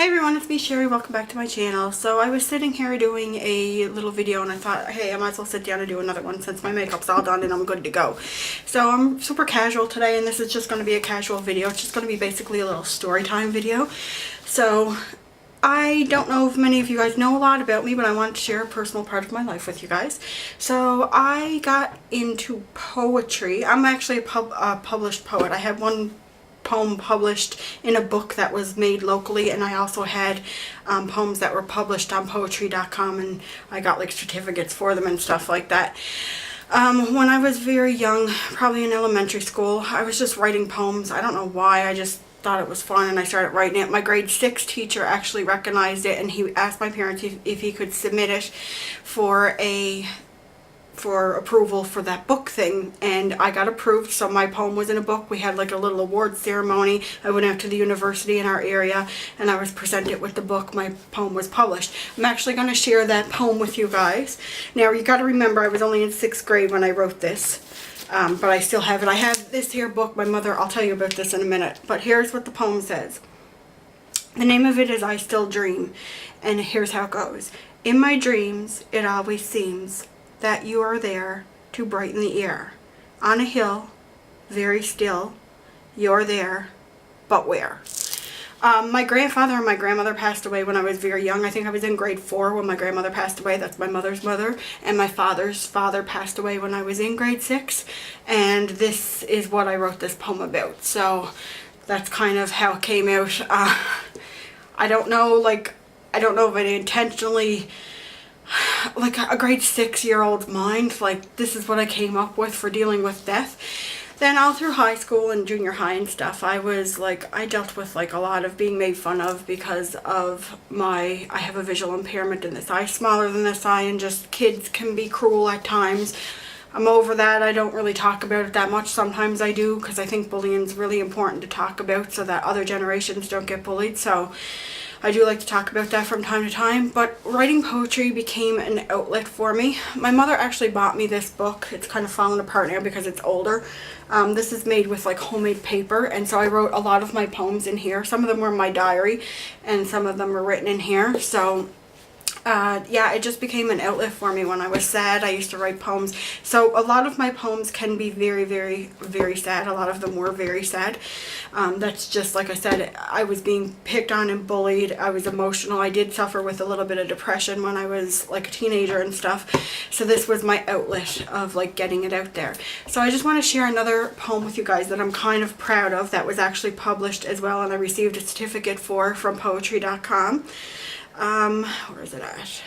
Hey everyone, it's me Sherry. Welcome back to my channel. So I was sitting here doing a little video and I thought, hey, I might as well sit down and do another one since my makeup's all done and I'm good to go. So I'm super casual today and this is just going to be a casual video. It's just going to be basically a little story time video. So I don't know if many of you guys know a lot about me, but I want to share a personal part of my life with you guys. So I got into poetry. I'm actually a published poet. I had one poem published in a book that was made locally, and I also had poems that were published on poetry.com, and I got like certificates for them and stuff like that. When I was very young, probably in elementary school, I was just writing poems. I don't know why, I just thought it was fun and I started writing it. My grade 6 teacher actually recognized it and he asked my parents if he could submit it for approval for that book thing, and I got approved, so my poem was in a book. We had like a little award ceremony. I went out to the university in our area and I was presented with the book. My poem was published. I'm actually going to share that poem with you guys. Now you got to remember I was only in 6th grade when I wrote this, but I still have it. I have this here book. My mother, I'll tell you about this in a minute, but here's what the poem says. The name of it is I Still Dream, and here's how it goes. In my dreams it always seems that you are there to brighten the air. On a hill, very still, you're there, but where? My grandfather and my grandmother passed away when I was very young. I think I was in grade 4 when my grandmother passed away. That's my mother's mother. And my father's father passed away when I was in grade 6. And this is what I wrote this poem about. So that's kind of how it came out. I don't know if I intentionally, like a grade 6-year-old's mind, like this is what I came up with for dealing with death. Then all through high school and junior high and stuff, I dealt with like a lot of being made fun of because of I have a visual impairment in this eye, smaller than this eye, and just kids can be cruel at times. I'm over that. I don't really talk about it that much. Sometimes I do because I think bullying is really important to talk about so that other generations don't get bullied. So I do like to talk about that from time to time, but writing poetry became an outlet for me. My mother actually bought me this book. It's kind of fallen apart now because it's older. This is made with like homemade paper, and so I wrote a lot of my poems in here. Some of them were my diary and some of them were written in here. So yeah, it just became an outlet for me. When I was sad, I used to write poems. So a lot of my poems can be very, very, very sad. A lot of them were very sad. That's just, like I said, I was being picked on and bullied. I was emotional. I did suffer with a little bit of depression when I was like a teenager and stuff. So this was my outlet of like getting it out there. So I just want to share another poem with you guys that I'm kind of proud of, that was actually published as well, and I received a certificate from poetry.com. Where is it at?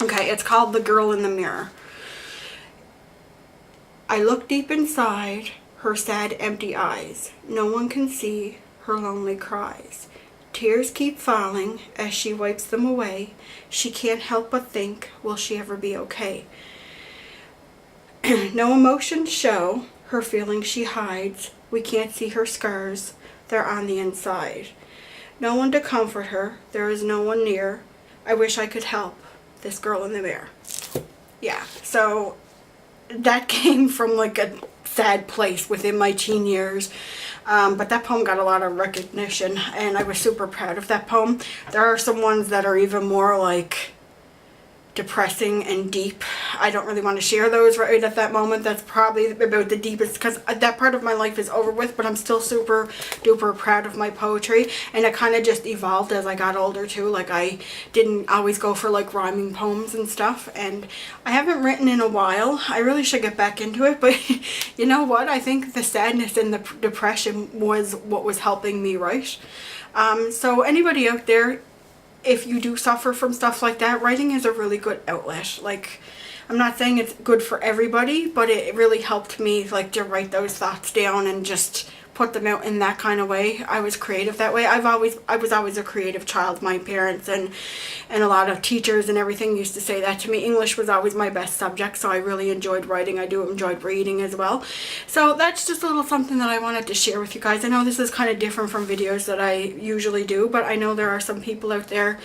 Okay, it's called The Girl in the Mirror. I look deep inside her sad, empty eyes. No one can see her lonely cries. Tears keep falling as she wipes them away. She can't help but think, will she ever be okay? No emotions show, her feelings she hides. We can't see her scars, they're on the inside. No one to comfort her, there is no one near. I wish I could help this girl in the mirror. Yeah, so that came from like a sad place within my teen years. But that poem got a lot of recognition and I was super proud of that poem. There are some ones that are even more like depressing and deep. I don't really want to share those right at that moment. That's probably about the deepest, because that part of my life is over with, but I'm still super duper proud of my poetry, and it kind of just evolved as I got older too. Like I didn't always go for like rhyming poems and stuff, and I haven't written in a while. I really should get back into it, but you know what? I think the sadness and the depression was what was helping me write. So anybody out there, if you do suffer from stuff like that, writing is a really good outlet. Like, I'm not saying it's good for everybody, but it really helped me like to write those thoughts down and just put them out in that kind of way. I was creative that way. I was always a creative child. My parents and a lot of teachers and everything used to say that to me. English was always my best subject, so I really enjoyed writing. I do enjoyed reading as well. So that's just a little something that I wanted to share with you guys. I know this is kind of different from videos that I usually do, but I know there are some people out there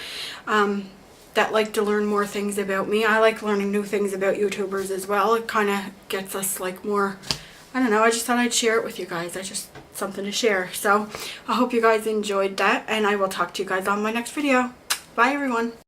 that like to learn more things about me. I like learning new things about YouTubers as well. It kind of gets us like more, I don't know, I just thought I'd share it with you guys. I just something to share. So I hope you guys enjoyed that, and I will talk to you guys on my next video. Bye everyone.